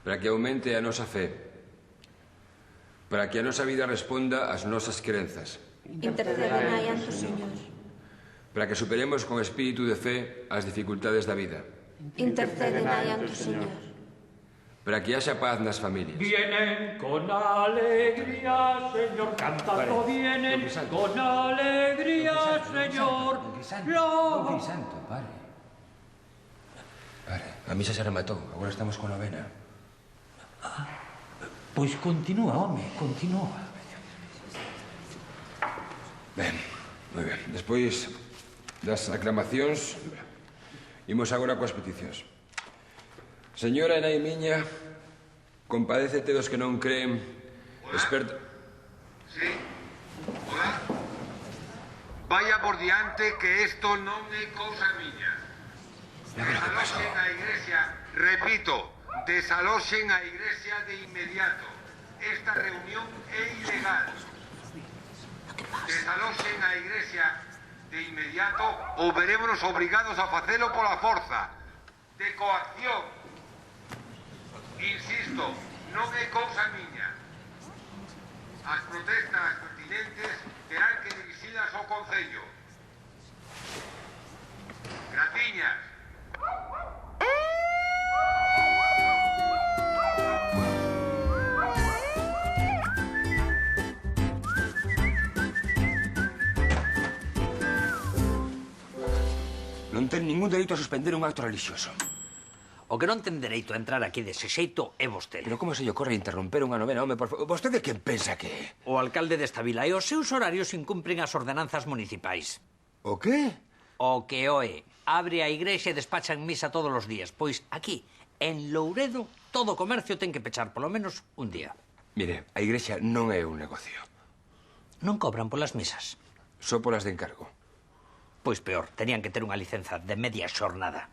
para que aumente a nosa fe, para que a nosa vida responda ás nosas crenzas. Intercede nai ante o Señor. Para que superemos con espírito de fe as dificultades da vida. Intercede nai ante o Señor. Para que haxa paz nas familias. Vienen con alegría, Señor, cantando vienen con alegría, Señor. Don Crisanto, pare. Pare, a misa se rematou, agora estamos con novena. Pois continúa, home, continúa. Ben, moi ben. Despois das aclamacións, imos agora coas peticións. Señora e nai miña, compadécete dos que non creen, experta... Sí. Hola. Vaya por diante que esto non é cousa miña. Desaloxen a igrexa, repito, desaloxen a igrexa de inmediato. Esta reunión é ilegal. Desaloxen a igrexa de inmediato ou verémonos obrigados a facelo pola forza, de coacción. Insisto, non é cousa miña. As protestas pertinentes terán que dirixidas ao Concello. Gratiñas. Non ten ningún dereito a suspender un acto religioso. O que non ten dereito a entrar aquí dese xeito é vostede. Pero como se lle ocorre interromper unha novena, home, por favor? Vostede quen pensa que é? O alcalde desta vila e os seus horarios incumpren as ordenanzas municipais. O que? O que o é. Abre a igrexa e despachan misa todos os días. Pois aquí, en Louredo, todo comercio ten que pechar polo menos un día. Mire, a igrexa non é un negocio. Non cobran polas misas. Só polas de encargo. Pois peor, tenían que ter unha licenza de media xornada.